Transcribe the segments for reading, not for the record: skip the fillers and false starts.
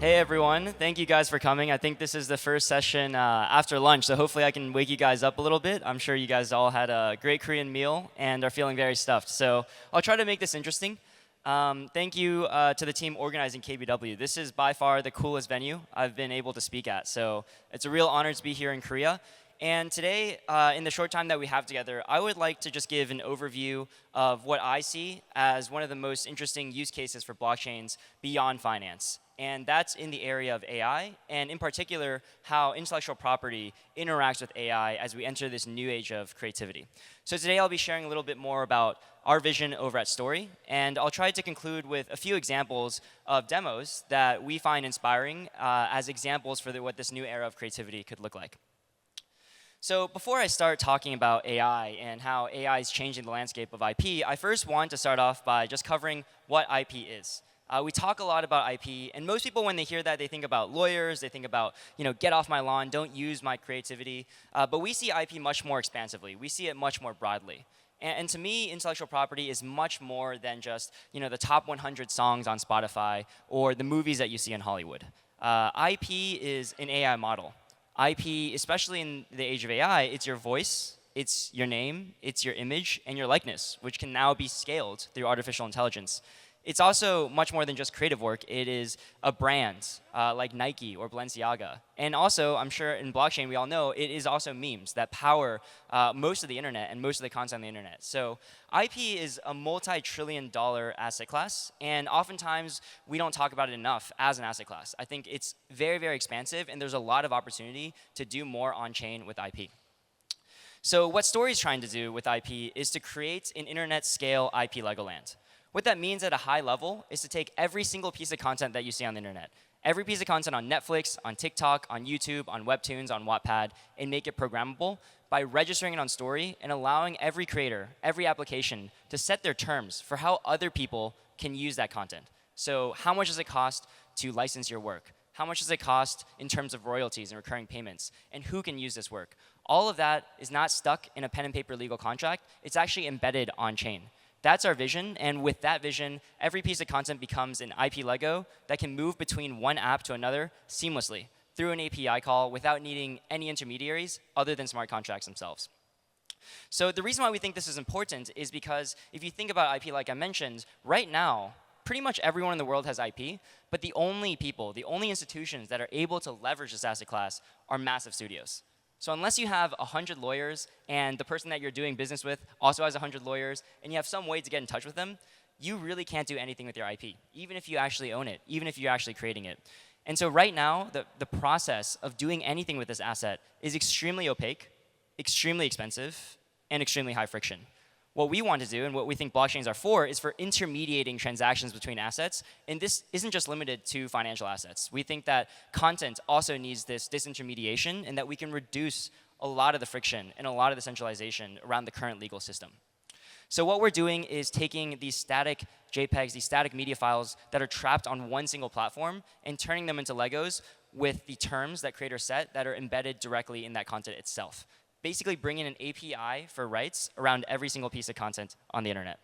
Hey everyone, thank you guys for coming. I think this is the first session after lunch, so hopefully I can wake you guys up a little bit. I'm sure you guys all had a great Korean meal and are feeling very stuffed. So I'll try to make this interesting. Thank you to the team organizing KBW. This is by far the coolest venue I've been able to speak at. So it's a real honor to be here in Korea. And today, in the short time that we have together, I would like to just give an overview of what I see as one of the most interesting use cases for blockchains beyond finance. And that's in the area of AI, and in particular, how intellectual property interacts with AI as we enter this new age of creativity. So today I'll be sharing a little bit more about our vision over at Story, and I'll try to conclude with a few examples of demos that we find inspiring as examples for what this new era of creativity could look like. So before I start talking about AI and how AI is changing the landscape of IP, I first want to start off by just covering what IP is. We talk a lot about IP, and most people, when they hear that, they think about lawyers, they think about, get off my lawn, don't use my creativity. But we see IP much more expansively. We see it much more broadly. And to me, intellectual property is much more than just, the top 100 songs on Spotify or the movies that you see in Hollywood. IP is an AI model. IP, especially in the age of AI, it's your voice, it's your name, it's your image, and your likeness, which can now be scaled through artificial intelligence. It's also much more than just creative work. It is a brand like Nike or Balenciaga. And also, I'm sure in blockchain, we all know, it is also memes that power most of the internet and most of the content on the internet. So IP is a multi-trillion-dollar asset class, and oftentimes we don't talk about it enough as an asset class. I think it's very, very expansive, and there's a lot of opportunity to do more on-chain with IP. So what Story is trying to do with IP is to create an internet-scale IP Legoland. What that means at a high level is to take every single piece of content that you see on the internet, every piece of content on Netflix, on TikTok, on YouTube, on Webtoons, on Wattpad, and make it programmable by registering it on Story and allowing every creator, every application to set their terms for how other people can use that content. So how much does it cost to license your work? How much does it cost in terms of royalties and recurring payments? And who can use this work? All of that is not stuck in a pen and paper legal contract. It's actually embedded on chain. That's our vision, and with that vision, every piece of content becomes an IP Lego that can move between one app to another seamlessly through an API call without needing any intermediaries other than smart contracts themselves. So the reason why we think this is important is because if you think about IP like I mentioned, right now, pretty much everyone in the world has IP, but the only people, the only institutions that are able to leverage this asset class are massive studios. So unless you have 100 lawyers and the person that you're doing business with also has 100 lawyers and you have some way to get in touch with them, you really can't do anything with your IP, even if you actually own it, even if you're actually creating it. And so right now, the process of doing anything with this asset is extremely opaque, extremely expensive, and extremely high friction. What we want to do and what we think blockchains are for is for intermediating transactions between assets. And this isn't just limited to financial assets. We think that content also needs this disintermediation and that we can reduce a lot of the friction and a lot of the centralization around the current legal system. So what we're doing is taking these static JPEGs, these static media files that are trapped on one single platform and turning them into Legos with the terms that creators set that are embedded directly in that content itself. Basically bringing an API for rights around every single piece of content on the internet.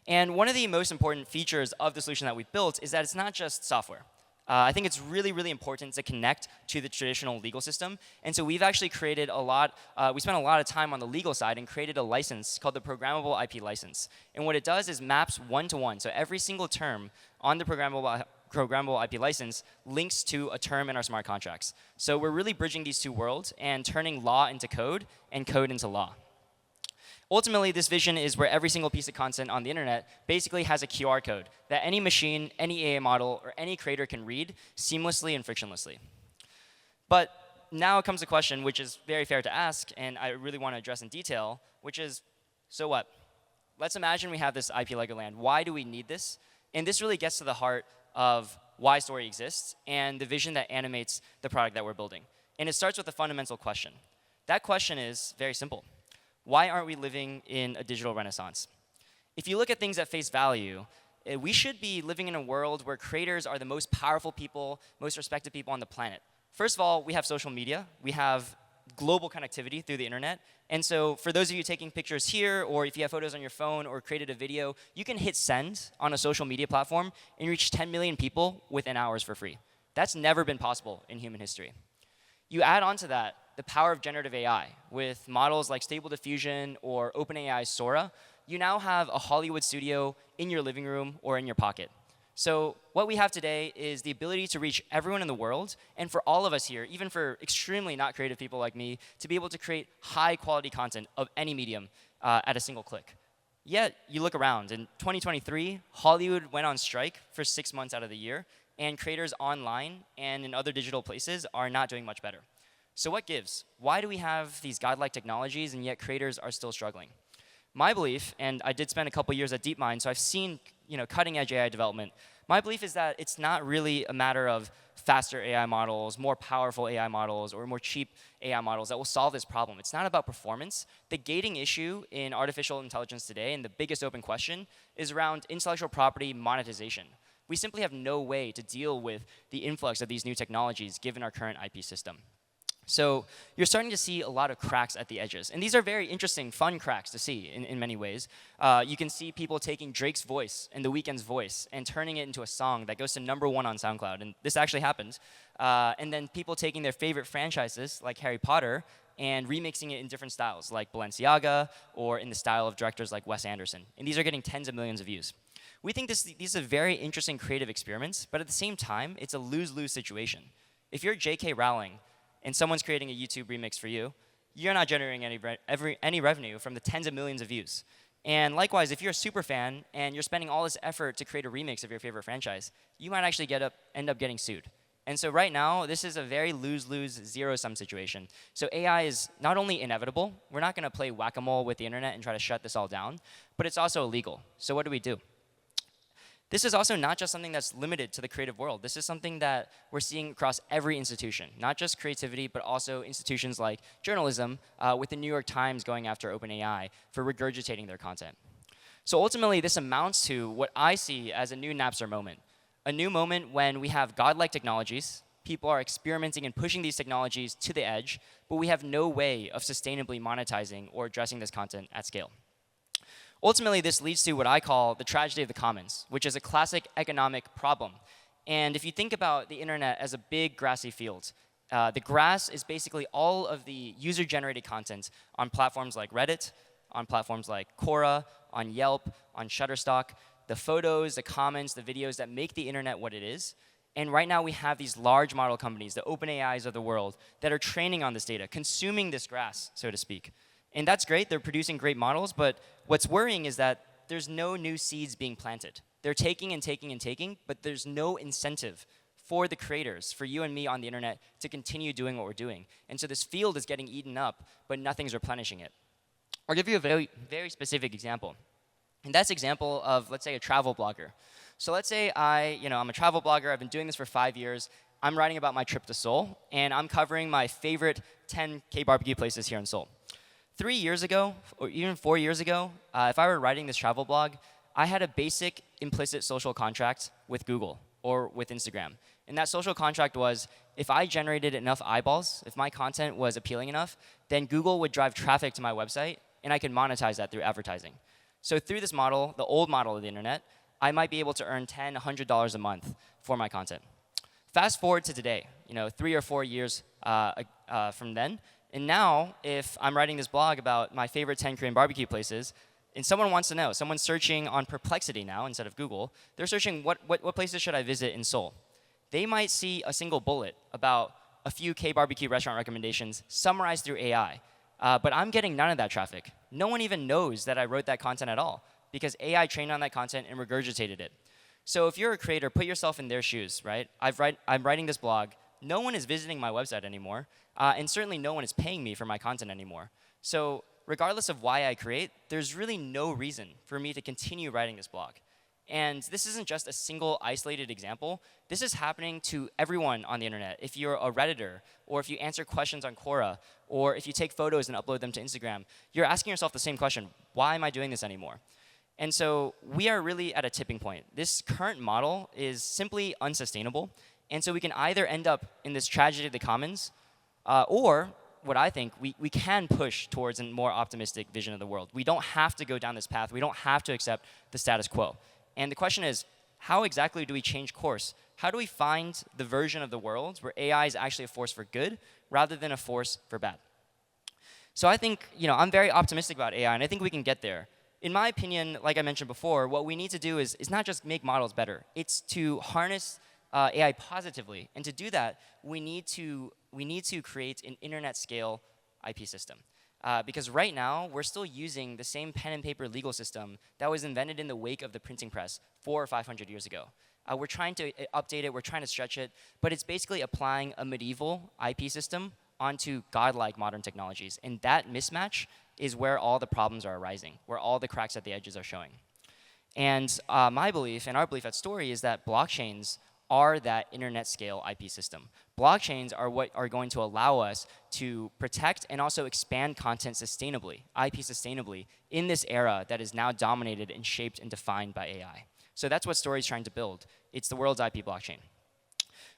And one of the most important features of the solution that we built is that it's not just software. I think it's really, really important to connect to the traditional legal system. And so we've actually created we spent a lot of time on the legal side and created a license called the Programmable IP license. And what it does is maps one-to-one. So every single term on the Programmable IP license links to a term in our smart contracts. So we're really bridging these two worlds and turning law into code and code into law. Ultimately, this vision is where every single piece of content on the internet basically has a QR code that any machine, any AI model, or any creator can read seamlessly and frictionlessly. But now comes a question which is very fair to ask, and I really want to address in detail, which is, so what? Let's imagine we have this IP Legoland. Why do we need this? And this really gets to the heart of why Story exists and the vision that animates the product that we're building. And it starts with a fundamental question. That question is very simple. Why aren't we living in a digital renaissance? If you look at things at face value, we should be living in a world where creators are the most powerful people, most respected people on the planet. First of all, we have social media. We have global connectivity through the internet. And so for those of you taking pictures here, or if you have photos on your phone or created a video, you can hit send on a social media platform and reach 10 million people within hours for free. That's never been possible in human history. You add on to that the power of generative AI with models like Stable Diffusion or OpenAI's Sora. You now have a Hollywood studio in your living room or in your pocket. So what we have today is the ability to reach everyone in the world, and for all of us here, even for extremely not creative people like me, to be able to create high-quality content of any medium at a single click. Yet, you look around. In 2023, Hollywood went on strike for 6 months out of the year, and creators online and in other digital places are not doing much better. So what gives? Why do we have these godlike technologies, and yet creators are still struggling? My belief, and I did spend a couple years at DeepMind, so I've seen cutting-edge AI development. My belief is that it's not really a matter of faster AI models, more powerful AI models, or more cheap AI models that will solve this problem. It's not about performance. The gating issue in artificial intelligence today, and the biggest open question, is around intellectual property monetization. We simply have no way to deal with the influx of these new technologies given our current IP system. So you're starting to see a lot of cracks at the edges. And these are very interesting, fun cracks to see in many ways. You can see people taking Drake's voice and The Weeknd's voice and turning it into a song that goes to #1 on SoundCloud. And this actually happened. And then people taking their favorite franchises, like Harry Potter, and remixing it in different styles, like Balenciaga, or in the style of directors like Wes Anderson. And these are getting tens of millions of views. We think these are very interesting creative experiments, but at the same time, it's a lose-lose situation. If you're J.K. Rowling, and someone's creating a YouTube remix for you, you're not generating any revenue from the tens of millions of views. And likewise, if you're a super fan and you're spending all this effort to create a remix of your favorite franchise, you might actually end up getting sued. And so right now, this is a very lose-lose, zero-sum situation. So AI is not only inevitable, we're not going to play whack-a-mole with the internet and try to shut this all down, but it's also illegal. So what do? This is also not just something that's limited to the creative world. This is something that we're seeing across every institution, not just creativity, but also institutions like journalism, with the New York Times going after OpenAI for regurgitating their content. So ultimately, this amounts to what I see as a new Napster moment, a new moment when we have godlike technologies, people are experimenting and pushing these technologies to the edge, but we have no way of sustainably monetizing or addressing this content at scale. Ultimately, this leads to what I call the tragedy of the commons, which is a classic economic problem. And if you think about the internet as a big grassy field, the grass is basically all of the user-generated content on platforms like Reddit, on platforms like Quora, on Yelp, on Shutterstock, the photos, the comments, the videos that make the internet what it is. And right now, we have these large model companies, the OpenAIs of the world, that are training on this data, consuming this grass, so to speak. And that's great. They're producing great models. But what's worrying is that there's no new seeds being planted. They're taking and taking and taking, but there's no incentive for the creators, for you and me on the internet, to continue doing what we're doing. And so this field is getting eaten up, but nothing's replenishing it. I'll give you a very, very specific example. And that's an example of, let's say, a travel blogger. So let's say I'm a travel blogger. I've been doing this for 5 years. I'm writing about my trip to Seoul, and I'm covering my favorite 10 K-barbecue places here in Seoul. 3 years ago, or even 4 years ago, if I were writing this travel blog, I had a basic implicit social contract with Google or with Instagram. And that social contract was, if I generated enough eyeballs, if my content was appealing enough, then Google would drive traffic to my website, and I could monetize that through advertising. So through this model, the old model of the internet, I might be able to earn $10, $100 a month for my content. Fast forward to today, 3 or 4 years from then, and now, if I'm writing this blog about my favorite 10 Korean barbecue places, and someone wants to know, someone's searching on Perplexity now instead of Google, they're searching what places should I visit in Seoul. They might see a single bullet about a few K-barbecue restaurant recommendations summarized through AI. But I'm getting none of that traffic. No one even knows that I wrote that content at all, because AI trained on that content and regurgitated it. So if you're a creator, put yourself in their shoes, right? I'm writing this blog. No one is visiting my website anymore. And certainly no one is paying me for my content anymore. So regardless of why I create, there's really no reason for me to continue writing this blog. And this isn't just a single isolated example. This is happening to everyone on the internet. If you're a Redditor, or if you answer questions on Quora, or if you take photos and upload them to Instagram, you're asking yourself the same question: why am I doing this anymore? And so we are really at a tipping point. This current model is simply unsustainable. And so we can either end up in this tragedy of the commons, or what I think, we can push towards a more optimistic vision of the world. We don't have to go down this path. We don't have to accept the status quo. And the question is, how exactly do we change course? How do we find the version of the world where AI is actually a force for good rather than a force for bad? So I think, I'm very optimistic about AI, and I think we can get there. In my opinion, like I mentioned before, what we need to do is not just make models better. It's to harness AI positively. And to do that, we need to create an internet scale IP system. Because right now, we're still using the same pen and paper legal system that was invented in the wake of the printing press 400 or 500 years ago. We're trying to update it, we're trying to stretch it, but it's basically applying a medieval IP system onto godlike modern technologies. And that mismatch is where all the problems are arising, where all the cracks at the edges are showing. And my belief, and our belief at Story, is that blockchains are that internet scale IP system. Blockchains are what are going to allow us to protect and also expand content sustainably, IP sustainably, in this era that is now dominated and shaped and defined by AI. So that's what Story is trying to build. It's the world's IP blockchain.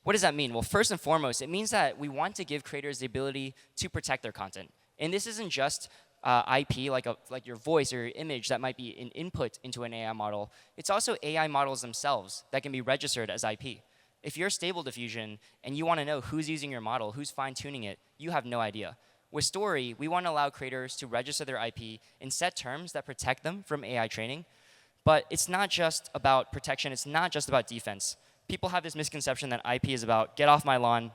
What does that mean? Well, first and foremost, it means that we want to give creators the ability to protect their content. And this isn't just IP, like your voice or your image that might be an input into an AI model. It's also AI models themselves that can be registered as IP. If you're Stable Diffusion and you want to know who's using your model, who's fine-tuning it, you have no idea. With Story, we want to allow creators to register their IP and set terms that protect them from AI training. But it's not just about protection. It's not just about defense. People have this misconception that IP is about get off my lawn,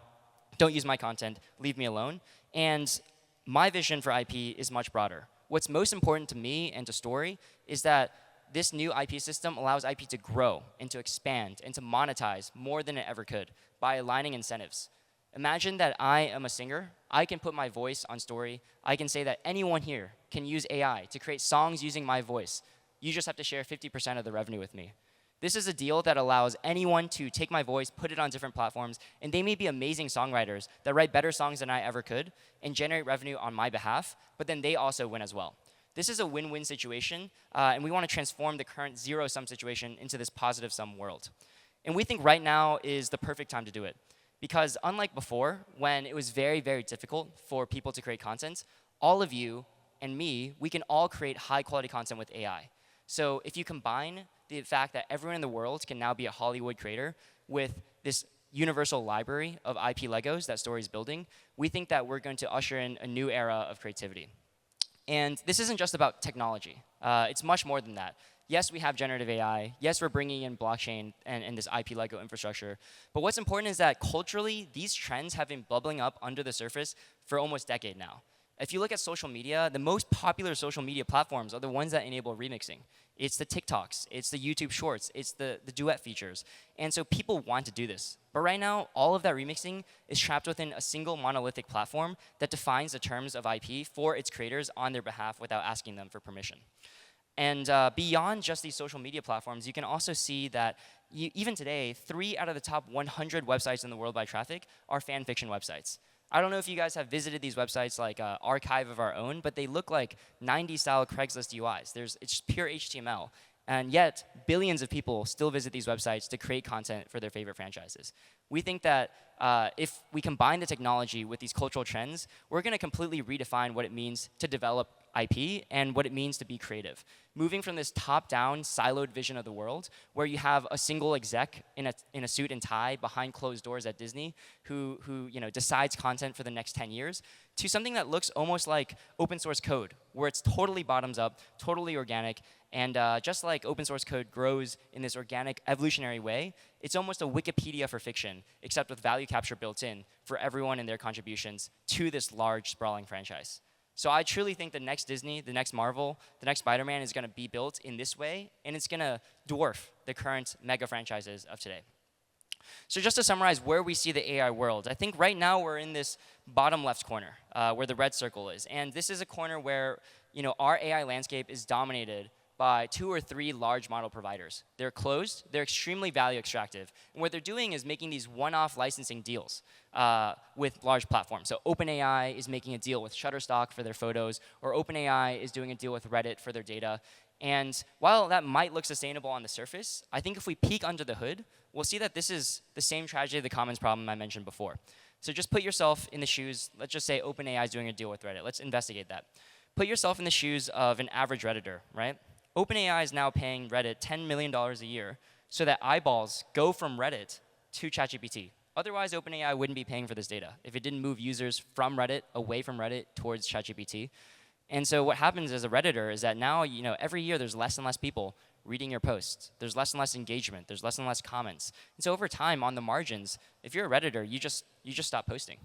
don't use my content, leave me alone. And my vision for IP is much broader. What's most important to me and to Story is that this new IP system allows IP to grow and to expand and to monetize more than it ever could by aligning incentives. Imagine that I am a singer. I can put my voice on Story. I can say that anyone here can use AI to create songs using my voice. You just have to share 50% of the revenue with me. This is a deal that allows anyone to take my voice, put it on different platforms, and they may be amazing songwriters that write better songs than I ever could and generate revenue on my behalf, but then they also win as well. This is a win-win situation, and we want to transform the current zero-sum situation into this positive-sum world. And we think right now is the perfect time to do it. Because unlike before, when it was very, very difficult for people to create content, all of you and me, we can all create high-quality content with AI. So if you combine the fact that everyone in the world can now be a Hollywood creator with this universal library of IP Legos that Story is building, we think that we're going to usher in a new era of creativity. And this isn't just about technology. It's much more than that. Yes, we have generative AI. Yes, we're bringing in blockchain and this IP Lego infrastructure. But what's important is that culturally, these trends have been bubbling up under the surface for almost a decade now. If you look at social media, the most popular social media platforms are the ones that enable remixing. It's the TikToks, it's the YouTube Shorts, it's the duet features. And so people want to do this. But right now, all of that remixing is trapped within a single monolithic platform that defines the terms of IP for its creators on their behalf without asking them for permission. And beyond just these social media platforms, you can also see that even today, 3 out of the top 100 websites in the world by traffic are fan fiction websites. I don't know if you guys have visited these websites like Archive of Our Own, but they look like 90s-style Craigslist UIs. It's pure HTML. And yet, billions of people still visit these websites to create content for their favorite franchises. We think that if we combine the technology with these cultural trends, we're going to completely redefine what it means to develop IP and what it means to be creative. Moving from this top-down, siloed vision of the world, where you have a single exec in a suit and tie behind closed doors at Disney who decides content for the next 10 years, to something that looks almost like open source code, where it's totally bottoms up, totally organic, and just like open source code grows in this organic, evolutionary way, it's almost a Wikipedia for fiction, except with value capture built in for everyone and their contributions to this large, sprawling franchise. So I truly think the next Disney, the next Marvel, the next Spider-Man is going to be built in this way, and it's going to dwarf the current mega franchises of today. So just to summarize where we see the AI world, I think right now we're in this bottom left corner where the red circle is. And this is a corner where our AI landscape is dominated by 2 or 3 large model providers. They're closed, they're extremely value extractive. And what they're doing is making these one-off licensing deals with large platforms. So OpenAI is making a deal with Shutterstock for their photos, or OpenAI is doing a deal with Reddit for their data. And while that might look sustainable on the surface, I think if we peek under the hood, we'll see that this is the same tragedy of the commons problem I mentioned before. So just put yourself in the shoes, let's just say OpenAI is doing a deal with Reddit. Let's investigate that. Put yourself in the shoes of an average Redditor, right? OpenAI is now paying Reddit $10 million a year so that eyeballs go from Reddit to ChatGPT. Otherwise, OpenAI wouldn't be paying for this data if it didn't move users from Reddit, away from Reddit, towards ChatGPT. And so what happens as a Redditor is that now, every year there's less and less people reading your posts. There's less and less engagement. There's less and less comments. And so over time, on the margins, if you're a Redditor, you just stop posting.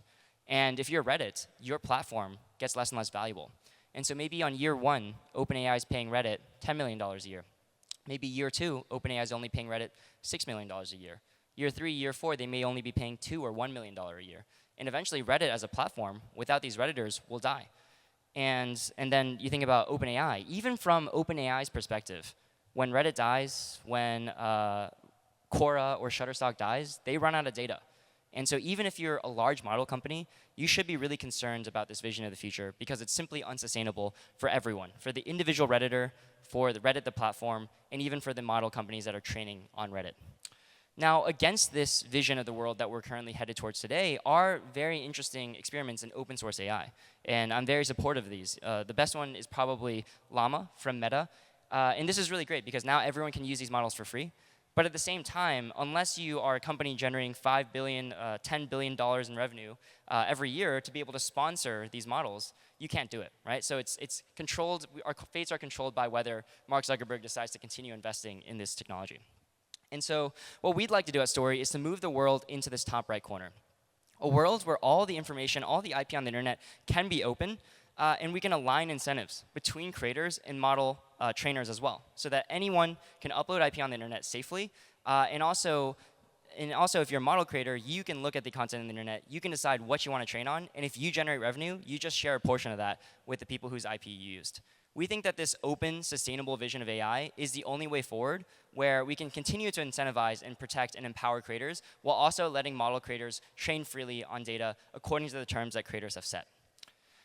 And if you're Reddit, your platform gets less and less valuable. And so maybe on year 1, OpenAI is paying Reddit $10 million a year. Maybe year 2, OpenAI is only paying Reddit $6 million a year. Year 3, year 4, they may only be paying $2 or $1 million a year. And eventually, Reddit as a platform, without these Redditors, will die. And then you think about OpenAI. Even from OpenAI's perspective, when Reddit dies, when Quora or Shutterstock dies, they run out of data. And so even if you're a large model company, you should be really concerned about this vision of the future because it's simply unsustainable for everyone, for the individual Redditor, for the Reddit, the platform, and even for the model companies that are training on Reddit. Now, against this vision of the world that we're currently headed towards today are very interesting experiments in open source AI. And I'm very supportive of these. The best one is probably Llama from Meta. And this is really great because now everyone can use these models for free. But at the same time, unless you are a company generating $5 billion, $10 billion in revenue every year to be able to sponsor these models, you can't do it, right? So it's controlled. Our fates are controlled by whether Mark Zuckerberg decides to continue investing in this technology. And so what we'd like to do at Story is to move the world into this top right corner. A world where all the information, all the IP on the internet can be open, and we can align incentives between creators and model trainers as well, so that anyone can upload IP on the internet safely. And also, if you're a model creator, you can look at the content on the internet. You can decide what you want to train on. And if you generate revenue, you just share a portion of that with the people whose IP you used. We think that this open, sustainable vision of AI is the only way forward where we can continue to incentivize and protect and empower creators while also letting model creators train freely on data according to the terms that creators have set.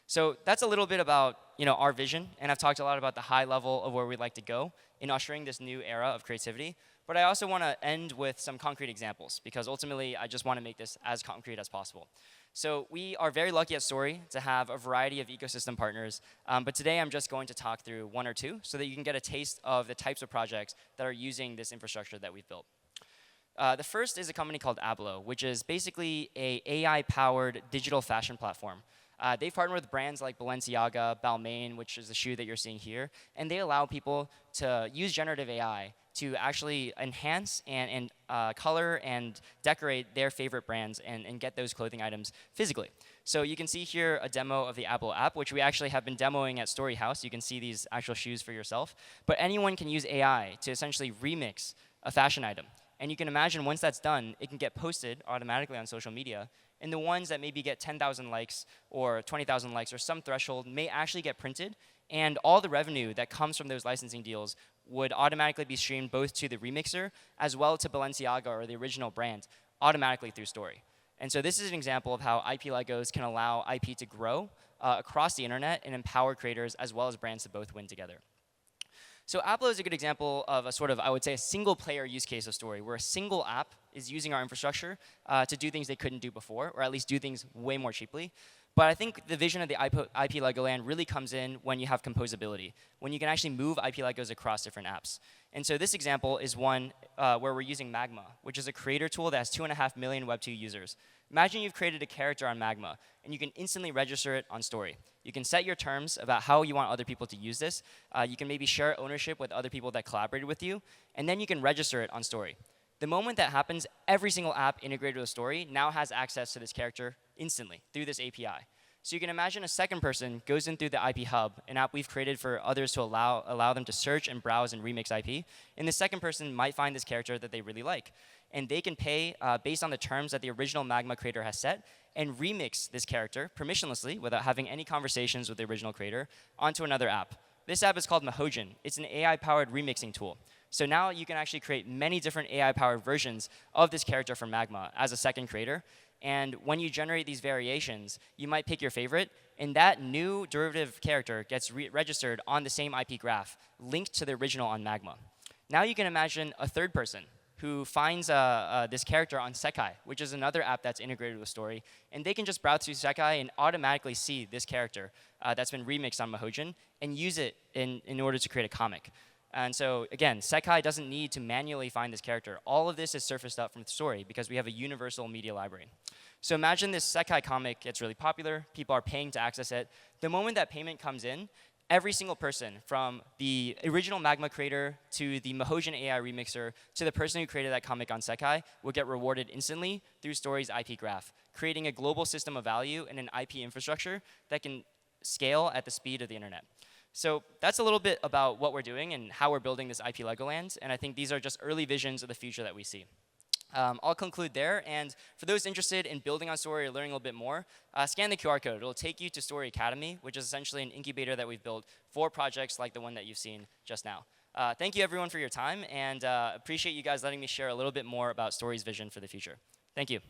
So that's a little bit about our vision, and I've talked a lot about the high level of where we'd like to go in ushering this new era of creativity. But I also want to end with some concrete examples, because ultimately I just want to make this as concrete as possible. So we are very lucky at Story to have a variety of ecosystem partners, but today I'm just going to talk through one or two so that you can get a taste of the types of projects that are using this infrastructure that we've built. The first is a company called Ablo, which is basically an AI-powered digital fashion platform. They've partnered with brands like Balenciaga, Balmain, which is the shoe that you're seeing here, and they allow people to use generative AI to actually enhance and color and decorate their favorite brands and get those clothing items physically. So you can see here a demo of the Ablo app, which we actually have been demoing at Story House. You can see these actual shoes for yourself. But anyone can use AI to essentially remix a fashion item. And you can imagine once that's done, it can get posted automatically on social media. And the ones that maybe get 10,000 likes or 20,000 likes or some threshold may actually get printed. And all the revenue that comes from those licensing deals would automatically be streamed both to the remixer as well to Balenciaga or the original brand automatically through Story. And so this is an example of how IP Legos can allow IP to grow across the internet and empower creators as well as brands to both win together. So Ablo is a good example of a sort of, I would say, a single player use case of Story, where a single app is using our infrastructure to do things they couldn't do before, or at least do things way more cheaply. But I think the vision of the IP Legoland really comes in when you have composability, when you can actually move IP Legos across different apps. And so this example is one where we're using Magma, which is a creator tool that has 2.5 million Web2 users. Imagine you've created a character on Magma, and you can instantly register it on Story. You can set your terms about how you want other people to use this. You can maybe share ownership with other people that collaborated with you, and then you can register it on Story. The moment that happens, every single app integrated with Story now has access to this character instantly through this API. So you can imagine a second person goes in through the IP Hub, an app we've created for others to allow them to search and browse and remix IP. And the second person might find this character that they really like. And they can pay based on the terms that the original Magma creator has set and remix this character permissionlessly without having any conversations with the original creator onto another app. This app is called Mahojin. It's an AI-powered remixing tool. So now you can actually create many different AI-powered versions of this character from Magma as a second creator. And when you generate these variations, you might pick your favorite, and that new derivative character gets registered on the same IP graph, linked to the original on Magma. Now you can imagine a third person who finds this character on Sekai, which is another app that's integrated with Story, and they can just browse through Sekai and automatically see this character that's been remixed on Mahojin and use it in order to create a comic. And so again, Sekai doesn't need to manually find this character. All of this is surfaced up from the story because we have a universal media library. So imagine this Sekai comic gets really popular. People are paying to access it. The moment that payment comes in, every single person, from the original Magma creator to the Mahojin AI remixer to the person who created that comic on Sekai, will get rewarded instantly through Story's IP graph, creating a global system of value and an IP infrastructure that can scale at the speed of the internet. So that's a little bit about what we're doing and how we're building this IP Legoland. And I think these are just early visions of the future that we see. I'll conclude there. And for those interested in building on Story or learning a little bit more, scan the QR code. It'll take you to Story Academy, which is essentially an incubator that we've built for projects like the one that you've seen just now. Thank you, everyone, for your time. And appreciate you guys letting me share a little bit more about Story's vision for the future. Thank you.